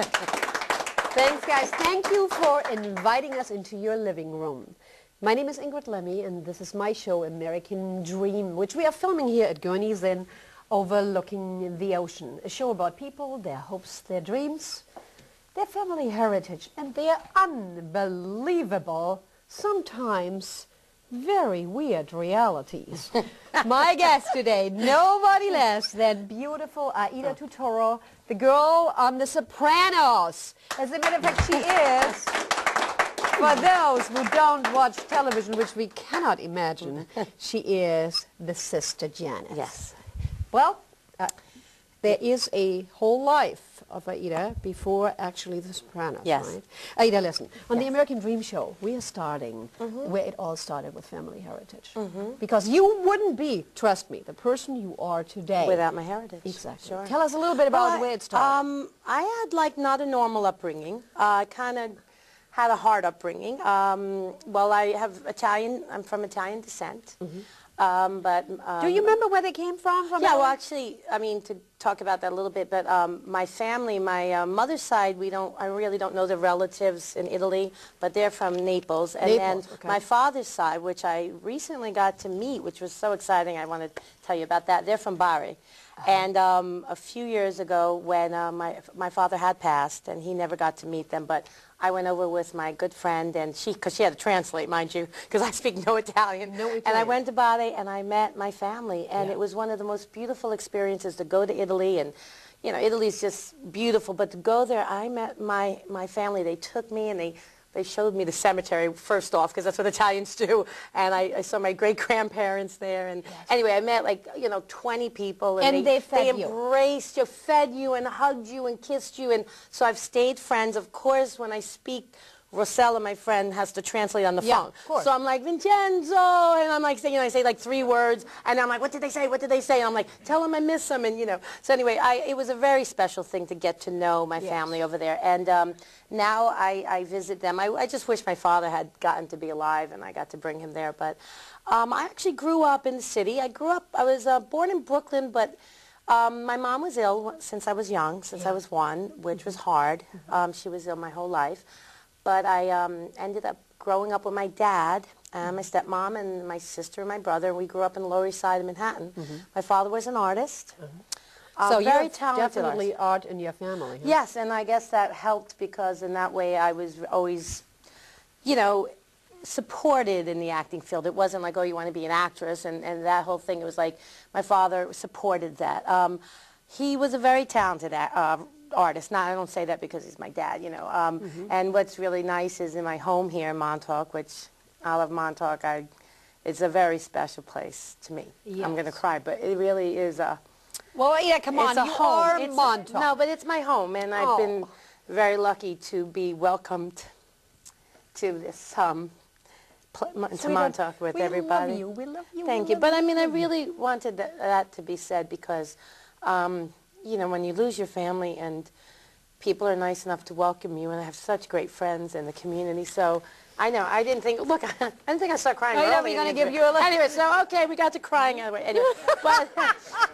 Thanks, guys. Thank you for inviting us into your living room. My name is Ingrid Lemme, and this is my show, American Dream, which we are filming here at Gurneys and overlooking the ocean. A show about people, their hopes, their dreams, their family heritage, and their unbelievable, sometimes very weird realities. My guest today, nobody less than beautiful Aida Turturro, the girl on The Sopranos. As a matter of fact, she is, for those who don't watch television, which we cannot imagine, she is the sister Janice. Yes. Well, there is a whole life of Aida before actually The Sopranos, yes. right? Aida, listen, on the American Dream Show, we are starting where it all started with family heritage. Because you wouldn't be, trust me, the person you are today. Without my heritage. Exactly. Sure. Tell us a little bit about where it started. I had like not a normal upbringing. I kind of had a hard upbringing. Well, I have Italian, I'm from Italian descent. Do you remember where they came from? Yeah, well, actually, I mean, to talk about that a little bit, but my family, my mother's side, I really don't know the relatives in Italy, but they're from Naples. And then my father's side, which I recently got to meet, which was so exciting, I want to tell you about that. They're from Bari. And a few years ago, when my father had passed, and he never got to meet them, but I went over with my good friend, and because she had to translate, mind you, because I speak no Italian. And I went to Bari, and I met my family, and it was one of the most beautiful experiences to go to Italy, and you know, Italy's just beautiful, but to go there, I met my family. They took me, and they showed me the cemetery first off, because that's what Italians do, and I saw my great-grandparents there, and anyway, I met like, you know, 20 people, and they embraced you, fed you, and hugged you, and kissed you, and so I've stayed friends. Of course, when I speak, Rosella, my friend, has to translate on the phone. So I'm like, Vincenzo, and I'm like, I say like 3 words, and I'm like, what did they say, what did they say? And I'm like, tell them I miss them, and you know. So anyway, it was a very special thing to get to know my family over there, and now I visit them. I just wish my father had gotten to be alive, and I got to bring him there, but I actually grew up in the city. I was born in Brooklyn, but my mom was ill since I was young, since I was 1, which was hard. She was ill my whole life. But I ended up growing up with my dad, my stepmom, and my sister and my brother. We grew up in the Lower East Side of Manhattan. My father was an artist. So very you talented definitely art in your family. Huh? Yes, and I guess that helped because in that way I was always, you know, supported in the acting field. It wasn't like, oh, you want to be an actress, and that whole thing. It was like my father supported that. He was a very talented artist. Now, I don't say that because he's my dad, you know. And what's really nice is in my home here in Montauk, which I love Montauk. It's a very special place to me. I'm going to cry, but it really is a... Well, yeah, come on, you are Montauk. No, but it's my home, and I've been very lucky to be welcomed to this to Montauk with everybody. We love you. We love you. Thank you. But I mean, I really wanted that to be said because, you know, when you lose your family and people are nice enough to welcome you, and I have such great friends in the community, so I know, I didn't think, look, I didn't think I'd start crying early. I know, we're going to give you a little... Anyway, so, okay, we got to crying anyway.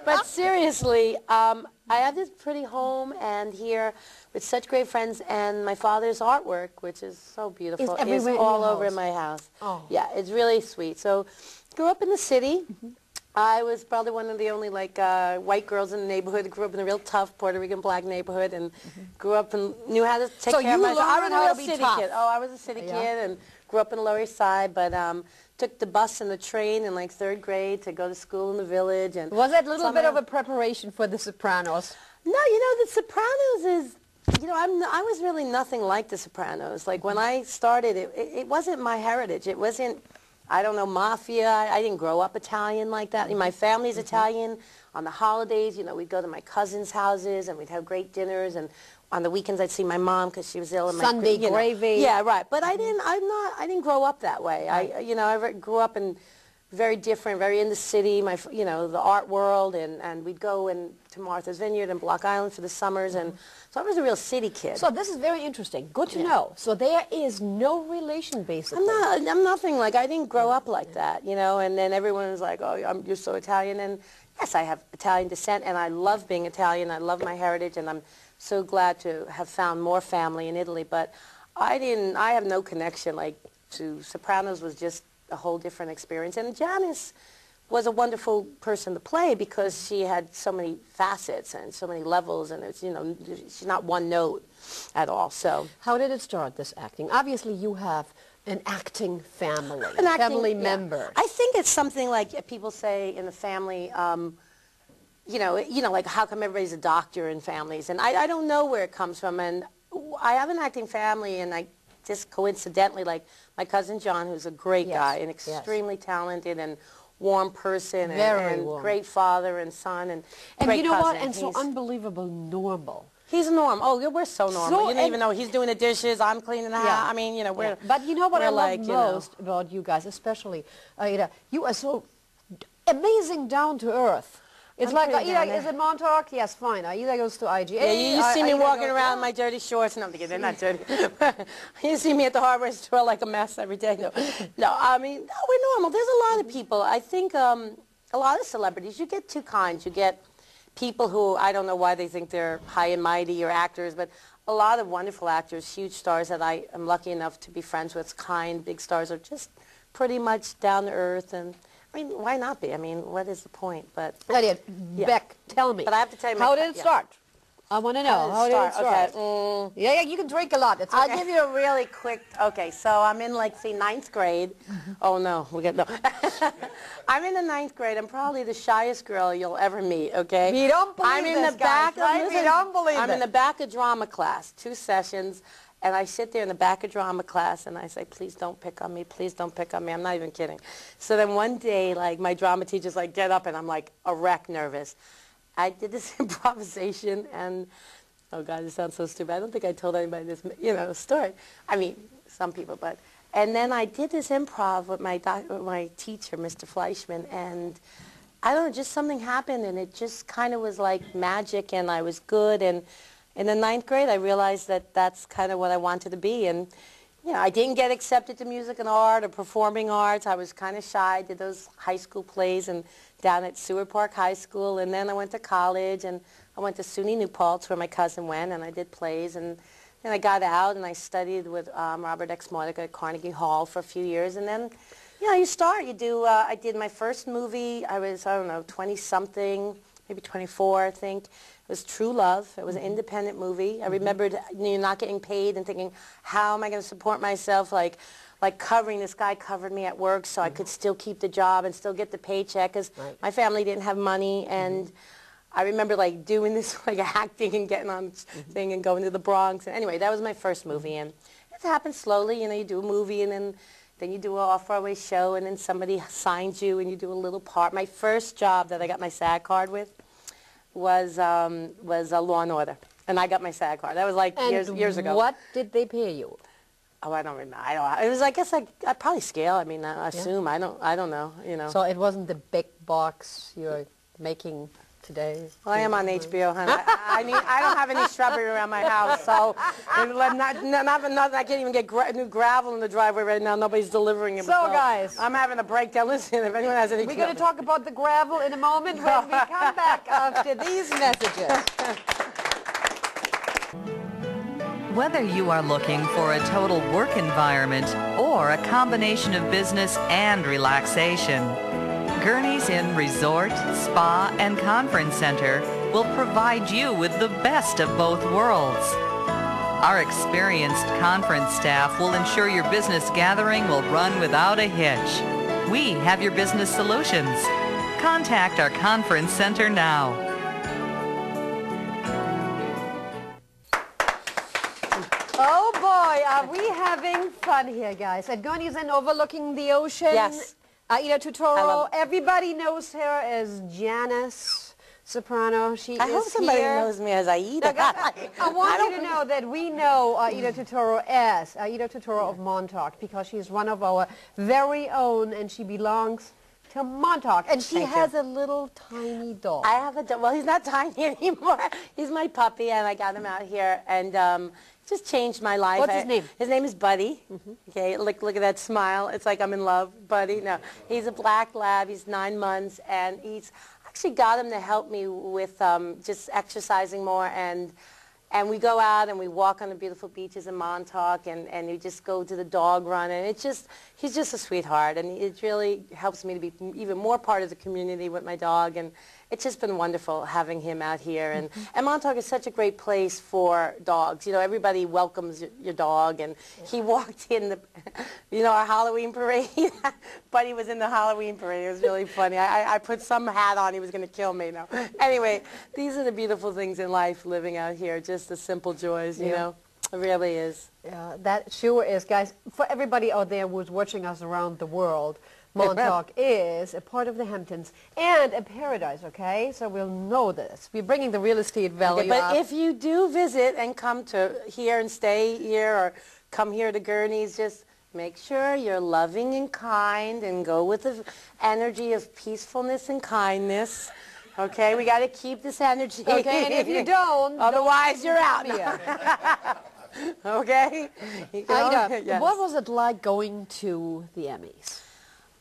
But seriously, I have this pretty home and here with such great friends, and my father's artwork, which is so beautiful, is all over my house. Yeah, it's really sweet. So, grew up in the city. I was probably one of the only like white girls in the neighborhood. Grew up in a real tough Puerto Rican black neighborhood, and grew up and knew how to take care of myself. I was a real city kid. Oh, I was a city kid, and grew up in the Lower East Side. But took the bus and the train in like 3rd grade to go to school in the village. And was that a little bit of a preparation for The Sopranos? No, you know, The Sopranos is. You know, I was really nothing like The Sopranos. Like when I started, it wasn't my heritage. It wasn't. I don't know, mafia. I didn't grow up Italian like that. My family's Italian. On the holidays, you know, we'd go to my cousins' houses and we'd have great dinners. And on the weekends, I'd see my mom because she was ill. And Sunday gravy. Yeah, right. But I didn't grow up that way. You know, I grew up in very different, very in the city. You know, the art world, and we'd go to Martha's Vineyard and Block Island for the summers, and so I was a real city kid. So this is very interesting. Good to know. So there is no relation, basically. I'm nothing like, I didn't grow up like that, you know, and then everyone was like, oh, you're so Italian, and yes, I have Italian descent, and I love being Italian. I love my heritage, and I'm so glad to have found more family in Italy. But I have no connection, like, to Sopranos was just a whole different experience. And Janice was a wonderful person to play because she had so many facets and so many levels, and it's, you know, she's not one note at all. So how did it start, this acting? Obviously you have an acting family, family member. I think it's something like people say in the family, you know, like how come everybody's a doctor in families? And I don't know where it comes from. And I have an acting family, and I just coincidentally, like my cousin John, who's a great guy, an extremely talented and warm person, and warm. Great father and son, and great you know cousin. what? And so unbelievable normal. He's normal. Oh, we're so normal. So, you don't even know he's doing the dishes. I'm cleaning the house. I mean, you know, we're. But you know what I love like, most about you guys, especially Aida, you are so amazing down to earth. It's like, Aida is in Montauk? Yes, fine. Aida goes to IGA. Yeah, you see me walking around in my dirty shorts. No, I'm kidding, they're not dirty. You see me at the hardware store like a mess every day. No, I mean, no, we're normal. There's a lot of people. I think a lot of celebrities, you get two kinds. You get people who, I don't know why they think they're high and mighty or actors, but a lot of wonderful actors, huge stars that I am lucky enough to be friends with, kind, big stars, are just pretty much down to earth. And I mean, why not be? I mean, what is the point? But Beck, tell me. But I have to tell you, how did it start? I want to know. How did it start? Okay. Yeah, you can drink a lot. It's okay. I'll give you a really quick. Okay, so I'm in like the 9th grade. Oh no, no. I'm in the 9th grade. I'm probably the shyest girl you'll ever meet. Okay. We don't believe I'm in the back. We don't believe I'm in the back of drama class, 2 sessions. And I sit there in the back of drama class, and I say, please don't pick on me. Please don't pick on me. I'm not even kidding. So then one day, like, my drama teacher's like, get up, and I'm like a wreck nervous. I did this improvisation, and, oh, God, it sounds so stupid. I don't think I told anybody this, you know, story. I mean, some people, but. And then I did this improv with my teacher, Mr. Fleischman, and I don't know, just something happened, and it just kind of was like magic, and I was good, and in the 9th grade, I realized that that's kind of what I wanted to be. And, you know, I didn't get accepted to music and art or performing arts. I was kind of shy. I did those high school plays and down at Seward Park High School. And then I went to college, and I went to SUNY New Paltz, where my cousin went, and I did plays. And then I got out, and I studied with Robert X. Modica at Carnegie Hall for a few years. And then, you know, you start. You do, I did my first movie. I was, I don't know, 20-something, maybe 24, I think. It was True Love. It was an independent movie. I remembered, you know, not getting paid and thinking, how am I going to support myself? Like covering, this guy covered me at work so I could still keep the job and still get the paycheck, because my family didn't have money. And I remember like doing this, like acting and getting on thing and going to the Bronx. And anyway, that was my first movie. And it happened slowly. You know, you do a movie, and then you do an off-Broadway show, and then somebody signs you and you do a little part. My first job that I got my SAG card with was a Law and Order, and I got my SAG card. That was like years ago. What did they pay you? Oh, I don't remember. It was, I guess, I probably scale. I mean, I assume. I don't know. You know. So it wasn't the big box you're making today. Well, I am on HBO, honey. I don't have any shrubbery around my house, so I can't even get new gravel in the driveway right now. Nobody's delivering it. So, guys, I'm having a breakdown. Listen, if anyone has any, we're going to talk about the gravel in a moment when we come back after these messages. Whether you are looking for a total work environment or a combination of business and relaxation, Gurneys Inn Resort, Spa, and Conference Center will provide you with the best of both worlds. Our experienced conference staff will ensure your business gathering will run without a hitch. We have your business solutions. Contact our conference center now. Oh boy, are we having fun here, guys. At Gurneys Inn overlooking the ocean. Yes. Aida Turturro, everybody knows her as Janice Soprano. I hope somebody knows me as Aida. I want you to know that we know Aida Turturro as Aida Turturro of Montauk, because she's one of our very own, and she belongs to Montauk. And she has a little tiny dog. I have a dog. Well, he's not tiny anymore. He's my puppy, and I got him out here, and just changed my life. What's his name? His name is Buddy. Okay, look at that smile. It's like I'm in love, Buddy. No, he's a black lab. He's 9 months, and he's actually got him to help me with just exercising more and And we go out and we walk on the beautiful beaches in Montauk, and we just go to the dog run, and he's just a sweetheart, and it really helps me to be even more part of the community with my dog, and it's just been wonderful having him out here. And Montauk is such a great place for dogs. You know, everybody welcomes your dog, and he walked in the, you know, our Halloween parade. Buddy was in the Halloween parade. It was really funny. I put some hat on. He was going to kill me. No. Anyway, these are the beautiful things in life living out here, just the simple joys, you know. It really is. Yeah, that sure is, guys. For everybody out there who's watching us around the world, Montauk is a part of the Hamptons and a paradise, okay? So we'll know this. We're bringing the real estate value but up. if you do visit and come to here and stay here or come here to Gurneys, just make sure you're loving and kind and go with the energy of peacefulness and kindness. Okay, we got to keep this energy. Okay, and if you don't, otherwise you're out. Okay? Aida, Yes. what was it like going to the Emmys?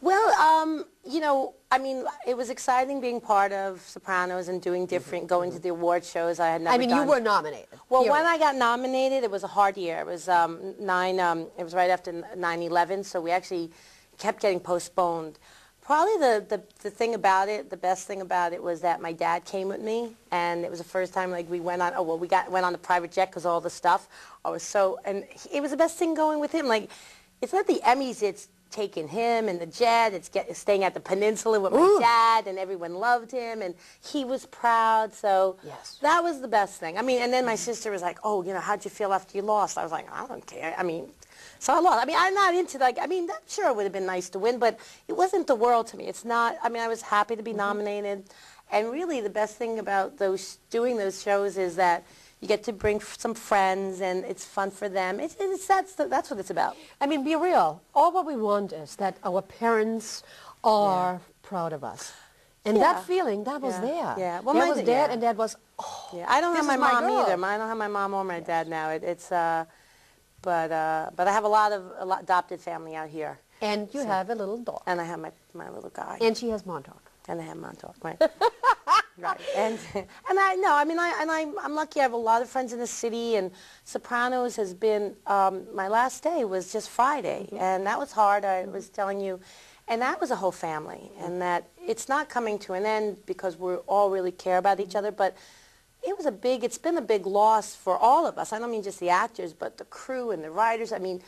Well, you know, I mean, it was exciting being part of Sopranos and doing different, going to the award shows I had never done. I mean, you were nominated. Well, when I got nominated, it was a hard year. It was it was right after 9/11, so we actually kept getting postponed. Probably the thing about it, the best thing about it was that my dad came with me, and it was the first time like we went on. Oh well, went on the private jet because all the stuff. And it was the best thing going with him. Like, it's not the Emmys, it's taking him and the jet, it's staying at the Peninsula with my dad, and everyone loved him, and he was proud, so that was the best thing. I mean, and then my sister was like, oh, you know, how'd you feel after you lost? I was like, I don't care. I mean, so I lost. I mean, I'm not into, like, I mean, sure it would have been nice to win, but it wasn't the world to me. It's not, I mean, I was happy to be nominated, and really the best thing about doing those shows is that you get to bring some friends, and it's fun for them. That's what it's about. I mean, be real. All what we want is that our parents are proud of us. And that feeling, that was there. Yeah. Well, Dad was dead, and Dad was, oh, yeah. I don't have my mom girl. either. I don't have my mom or my dad now. But I have a lot of adopted family out here. And you have a little dog. And I have my little guy. And she has Montauk. And I have Montauk, right? Right. And I know, I mean, I'm lucky. I have a lot of friends in the city, and Sopranos has been, my last day was just Friday, and that was hard, I was telling you, and that was a whole family, and that it's not coming to an end because we all really care about each other, but it's been a big loss for all of us. I don't mean just the actors, but the crew and the writers. I mean,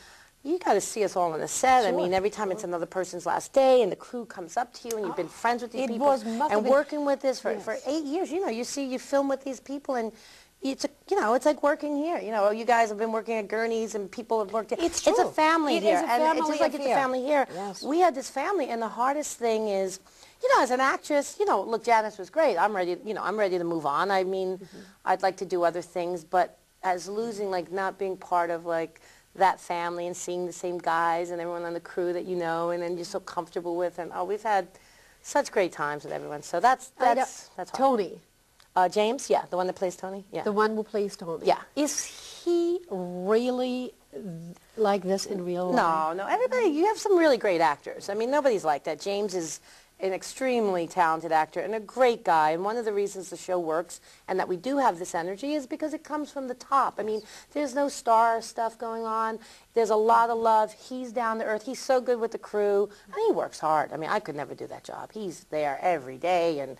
you got to see us all on the set. Sure. I mean, every time it's another person's last day, and the crew comes up to you, and you've been friends with these people, and working with this for 8 years. You know, you film with these people, and it's it's like working here. You know, you guys have been working at Gurneys, and people have worked. It's a family here, and it's just like it's a family here. Yes. We had this family, and the hardest thing is, you know, as an actress, you know, look, Janice was great. I'm ready. You know, I'm ready to move on. I mean, I'd like to do other things, but as losing, like, not being part of, like, that family and seeing the same guys and everyone on the crew that you know and then you're so comfortable with, and we've had such great times with everyone. So that's hard. Tony. James, yeah, the one that plays Tony. Yeah. The one who plays Tony. Yeah. Is he really like this in real life? No. Everybody, you have some really great actors. I mean, nobody's like that. James is an extremely talented actor and a great guy, and one of the reasons the show works and that we do have this energy is because it comes from the top. I mean, there's no star stuff going on. There's a lot of love. He's down to earth. He's so good with the crew, and he works hard. I mean, I could never do that job. He's there every day and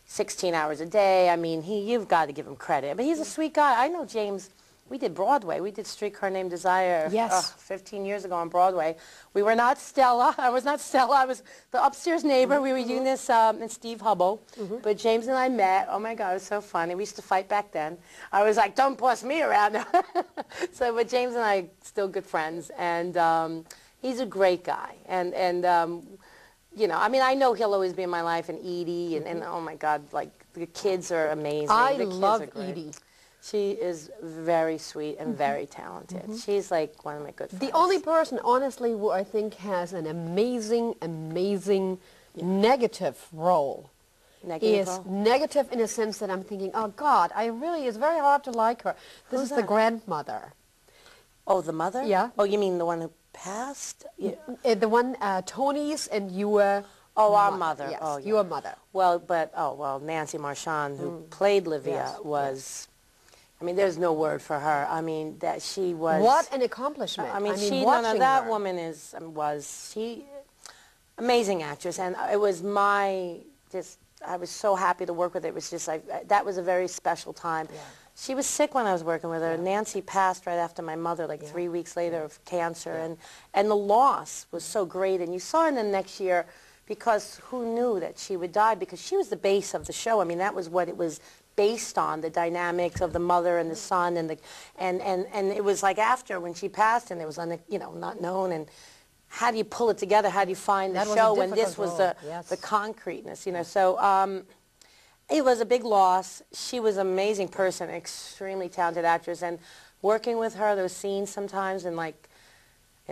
16 hours a day. I mean, you've got to give him credit. But he's a sweet guy. I know James. We did Broadway. We did Streetcar Named Desire 15 years ago on Broadway. We were not Stella. I was not Stella. I was the upstairs neighbor. We were doing this in Steve Hubble. But James and I met. Oh, my God, it was so funny. We used to fight back then. I was like, don't boss me around. But James and I still good friends. And he's a great guy. And you know, I mean, I know he'll always be in my life, and Edie, and oh, my God, like, the kids are amazing. I love Edie. She is very sweet and very talented. She's like one of my good friends. The only person, honestly, who I think has an amazing negative role negative in a sense that I'm thinking, oh, God, it's very hard to like her. This is the grandmother. Oh, the mother? Yeah. Oh, you mean the one who passed? Yeah. The one, Tony's and you were... Oh, our mother. Yes, oh, yeah. your mother. Well, Nancy Marchand, who played Livia, was... I mean, there's no word for her. I mean, that she was... What an accomplishment. I mean that woman was amazing actress, and it was I was so happy to work with her. It was just like, that was a very special time. Yeah. She was sick when I was working with her. Yeah. Nancy passed right after my mother, like 3 weeks later of cancer, and the loss was so great. And you saw in the next year, because who knew that she would die, because she was the base of the show. I mean, that was what it was based on, the dynamics of the mother and the son, and it was like after when she passed, and it was not known, and how do you pull it together? How do you find the show when this was the concreteness, So it was a big loss. She was an amazing person, extremely talented actress, and working with her, those scenes sometimes in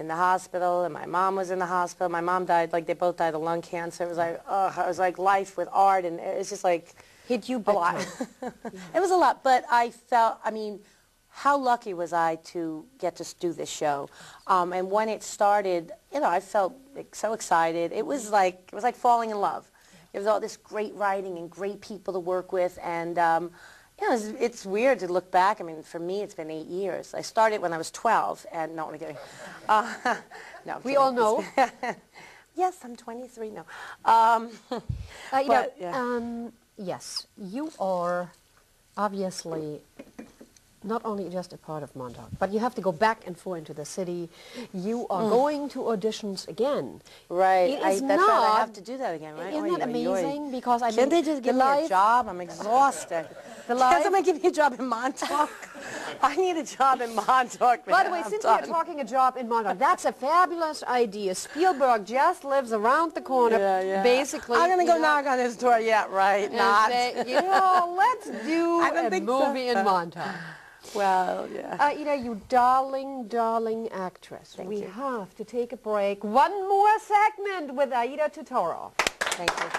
the hospital, and my mom was in the hospital. My mom died, like they both died of lung cancer. It was like, it was like life with art, and it's just like hit you a lot. It was a lot, but I felt, I mean, how lucky was I to get to do this show? And when it started, I felt so excited. It was like falling in love. There was all this great writing and great people to work with, and it's weird to look back. I mean, for me, it's been 8 years. I started when I was 12, and no, I'm kidding. No, we all know. Yes, I'm 23 now. Yes, you are obviously not only just a part of Montauk, but you have to go back and forth into the city. You are going to auditions again. Right. That's right. I have to do that again, right? Isn't that amazing? Because I mean, can't they just give me a job? I'm exhausted. Can't somebody give me a job in Montauk? I need a job in Montauk. By the way, since we're talking a job in Montauk, that's a fabulous idea. Spielberg just lives around the corner, basically. I'm going to go knock on his door. Yeah, right. Not. Say, let's do a movie in Montauk. Well, yeah. Aida, you darling, darling actress. Thank we you. have to take a break. One more segment with Aida Turturro. Thank you.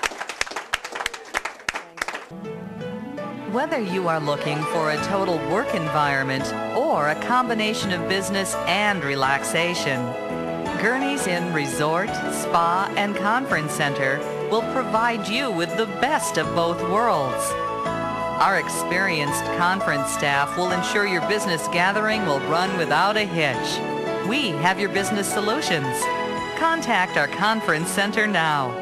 Whether you are looking for a total work environment or a combination of business and relaxation, Gurneys in Resort, Spa, and Conference Center will provide you with the best of both worlds. Our experienced conference staff will ensure your business gathering will run without a hitch. We have your business solutions. Contact our conference center now.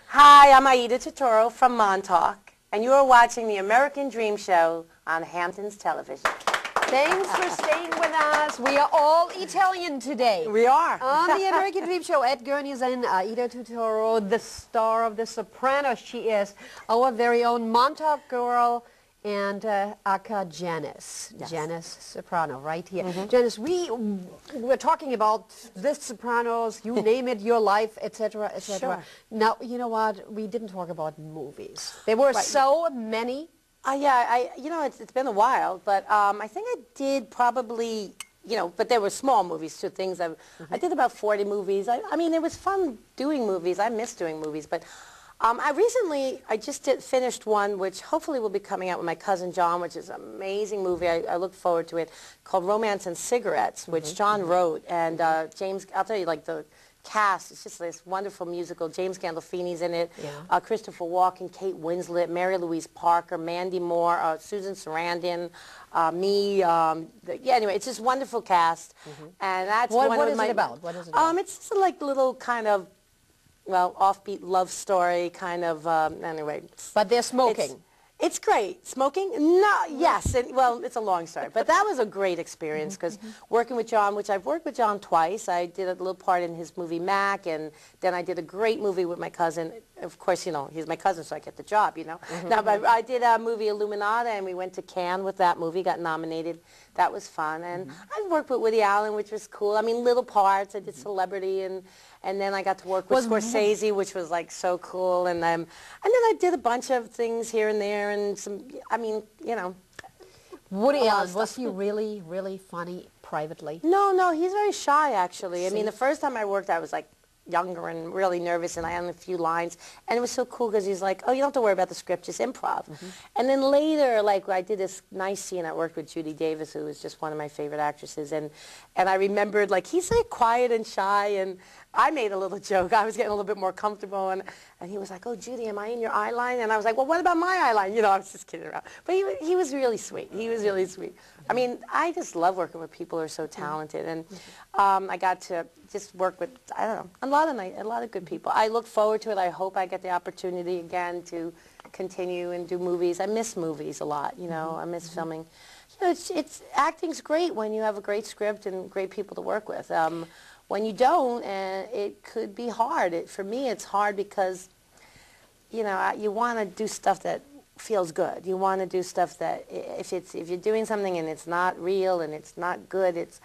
Hi, I'm Aida Turturro from Montauk, and you are watching the American Dream Show on Hamptons Television. Thanks for staying with us. We are all Italian today. We are. On the American Dream Show at Gurneys, and Aida Turturro, the star of The Sopranos. She is our very own Montauk girl, and aka Janice. Yes. Janice Soprano, right here. Janice, we're talking about The Sopranos, you name it, your life, etc., etc. Sure. Now, you know what? We didn't talk about movies. There were so many. It's been a while, but I think I did probably, but there were small movies too, things I did about 40 movies. I mean, it was fun doing movies. I miss doing movies, but I just finished one, which hopefully will be coming out with my cousin John, which is an amazing movie. I look forward to it, called Romance and Cigarettes, which John wrote, and James, I'll tell you, like the cast, it's just this wonderful musical. James Gandolfini's in it, Christopher Walken, Kate Winslet, Mary Louise Parker, Mandy Moore, Susan Sarandon, me. Anyway, it's just wonderful cast, and that's what is it about? What is it about? It's just like little kind of, offbeat love story kind of. Anyway. But they're smoking. It's great. Smoking? No, yes. It's a long story. But that was a great experience because working with John, which I've worked with John twice. I did a little part in his movie Mac, and then I did a great movie with my cousin. Of course, he's my cousin, so I get the job, Now, but I did a movie, Illuminata, and we went to Cannes with that movie, got nominated. That was fun. And I worked with Woody Allen, which was cool. I mean, little parts. I did Celebrity, and then I got to work with Scorsese, which was like so cool. And then I did a bunch of things here and there, and some. I mean, Woody Allen, was he really, really funny privately? No, he's very shy actually. I mean, the first time I worked, I was like younger and really nervous, and I had a few lines, and it was so cool because he's like, oh, you don't have to worry about the script, just improv. And then later, like, I did this nice scene. I worked with Geena Davis, who was just one of my favorite actresses, and I remembered, like, he's like quiet and shy, and I made a little joke. I was getting a little bit more comfortable, and he was like, "Oh, Judy, am I in your eye line?" And I was like, "Well, what about my eye line?" You know, I was just kidding around. But he was really sweet. He was really sweet. I mean, I just love working with people who are so talented, and I got to just work with, I don't know, a lot of good people. I look forward to it. I hope I get the opportunity again to continue and do movies. I miss movies a lot. You know, I miss filming. You know, acting's great when you have a great script and great people to work with. When you don't, it could be hard. For me, it's hard because, you know, you want to do stuff that feels good. You want to do stuff that if you're doing something and it's not real and it's not good, it's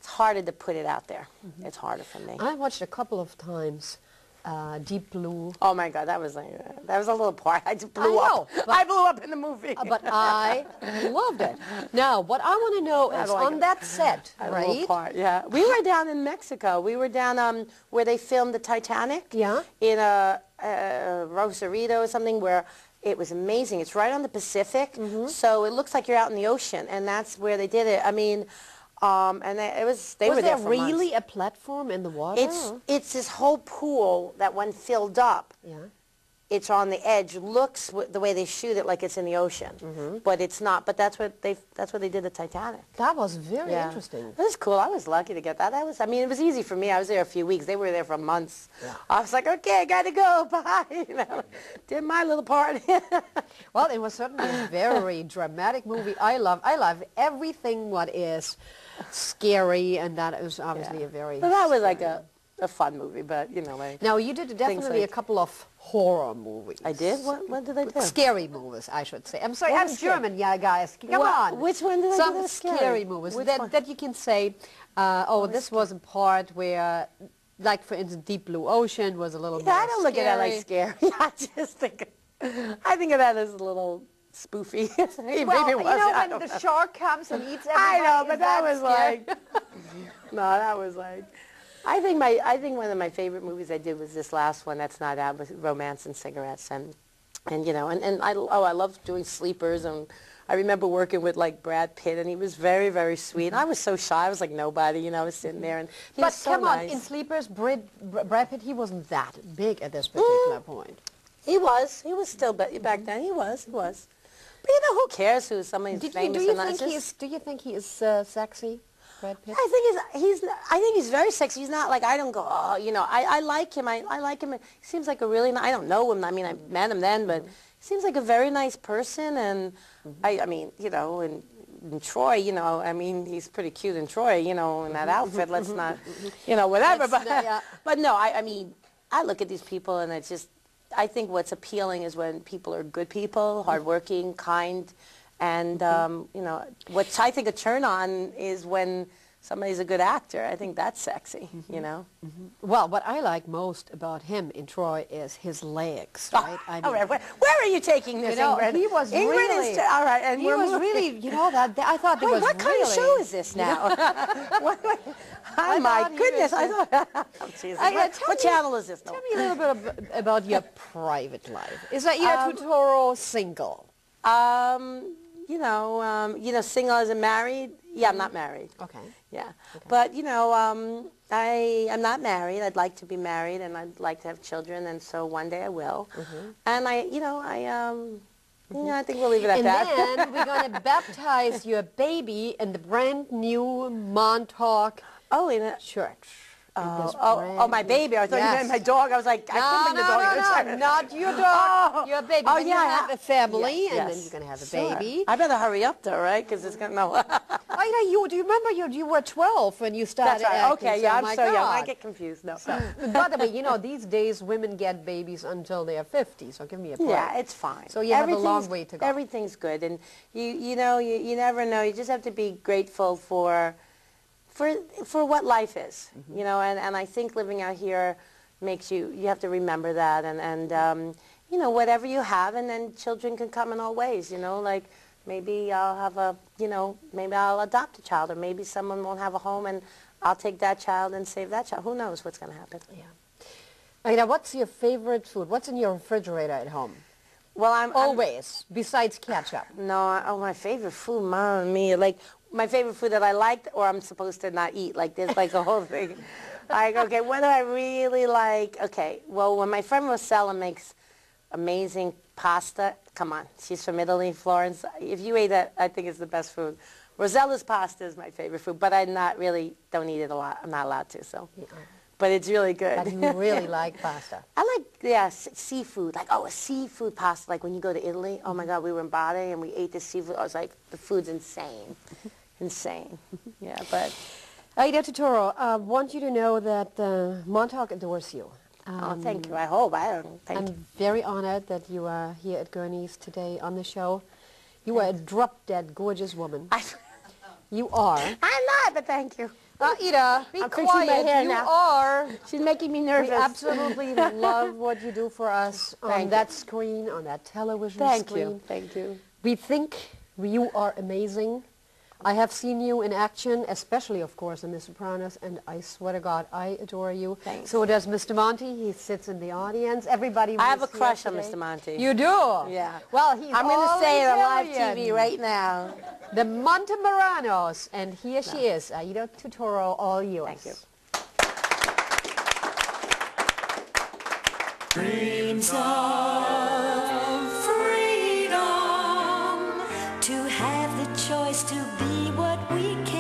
harder to put it out there. It's harder for me. I watched a couple of times Deep Blue. Oh my God, that was a little part. I just blew up. I blew up in the movie. But I loved it. Now, what I want to know is on that set, right? Little part, yeah. We were down in Mexico. We were down where they filmed the Titanic. Yeah. In Rosarito or something where it was amazing. It's right on the Pacific, so it looks like you're out in the ocean, and that's where they did it. I mean. And they were there for months. Was there really a platform in the water? It's this whole pool that when filled up, it's on the edge. Looks the way they shoot it like it's in the ocean, but it's not. But that's where they did the Titanic. That was very interesting. It was cool. I was lucky to get that. I mean, it was easy for me. I was there a few weeks. They were there for months. Yeah. I was like, okay, I got to go. Bye. You know, did my little part. Well, it was certainly a very dramatic movie. I love everything what is scary, and that is obviously a very. Well, that was like a fun movie, but you know, like. Now you did definitely a couple of horror movies. I did. What did I do? Scary movies, I should say. I'm sorry, I'm German, yeah, guys. Come on. Which one did I do? Some scary movies that you can say. This was a part where, like for instance, Deep Blue Ocean was a little. Yeah, I don't look at that like scary. I just think of that as a little. Spoofy. Well, you know when the shark comes and eats everybody. I know, but that was like. No, that was like. I think one of my favorite movies I did was this last one that's not out, was Romance and Cigarettes, and you know, and I love doing sleepers, and I remember working with like Brad Pitt, and he was very, very sweet. And I was so shy. I was like nobody, you know. I was sitting there, and he was so come on, nice. in Sleepers, Brad Pitt, he wasn't that big at this particular point. He was still back then. He was. But you know, who cares who somebody's famous and not just... Do you think he is sexy, Brad Pitt? I think he's very sexy. He's not like, I don't go, oh, you know, I like him. I like him. He seems like a really nice, I don't know him. I mean, I met him then, but he seems like a very nice person. And I mean, you know, and Troy, you know, I mean, he's pretty cute in Troy, you know, in that outfit. Let's not, you know, whatever. But no, I mean, I look at these people and it's just, I think what's appealing is when people are good people, hardworking, kind, and you know, what I think a turn on is when somebody's a good actor. I think that's sexy, you know. Well, what I like most about him in Troy is his legs, right? I mean, all right, where are you taking this, you know, Ingrid? he was Ingrid really, is all right, and he was really, you know, that I thought it was what kind of show is this now? Oh my goodness! I thought. Oh, Jesus. What channel is this? Tell me a little bit about your private life. Is Aida Turturro single? You know, single as in married. Yeah, I'm not married. Okay. Yeah, but you know, I'm not married. I'd like to be married, and I'd like to have children, and so one day I will. And I think we'll leave it at that. And then we're going to baptize your baby in the brand new Montauk church. Oh, my baby. I thought you meant my dog. I was like, I couldn't bring the dog. No, not your dog. Your baby. Oh, when you have a family, and then you're going to have a baby. I better hurry up, though, right? Because it's going to, no. Do you remember you were 12 when you started That's right. acting? Okay, yeah, so, I'm so young. I get confused. No. By the way, you know, these days women get babies until they are 50, so give me a break. Yeah, it's fine. So you have a long way to go. Everything's good, and you know, you never know. You just have to be grateful for what life is, you know, and I think living out here makes you have to remember that, and you know, whatever you have, and then children can come in all ways, you know, like maybe I'll have maybe I'll adopt a child, or maybe someone won't have a home and I'll take that child and save that child. Who knows what's going to happen? Yeah. Aida, what's your favorite food? What's in your refrigerator at home? Well, I'm always, besides ketchup. No, my favorite food, Mamma Mia, like, my favorite food that I liked or I'm supposed to not eat. Like there's like a whole thing. Like, okay, what do I really like? Okay, well, when my friend Rosella makes amazing pasta, come on, she's from Italy, Florence. If you ate that, I think it's the best food. Rosella's pasta is my favorite food, but I don't eat it a lot. I'm not allowed to, so. Yeah. But it's really good. But you really like pasta. I like, yeah, seafood. Like, oh, a seafood pasta. Like when you go to Italy, oh my God, we were in Bari and we ate this seafood. I was like, the food's insane. Insane. Yeah, but. Aida Turturro, I want you to know that Montauk adores you. Oh, thank you. I hope. I'm very honored that you are here at Gurneys today on the show. You are a drop-dead gorgeous woman. You are. I'm not, but thank you. Aida, be quiet. My hair you now. are. She's making me nervous. We absolutely love what you do for us on that screen, on that television screen. Thank you. We think you are amazing. I have seen you in action, especially, of course, in The Sopranos, and I swear to God, I adore you. Thanks. So does Mr. Monty. He sits in the audience. Everybody. I have a crush on Mr. Monty. You do? Yeah. Well, he's I'm going to say it on live Italian. TV right now. The Montemaranos, and here she is, Aida Turturro, all yours. Thank you. Dreams of freedom, to have the choice to be what we can.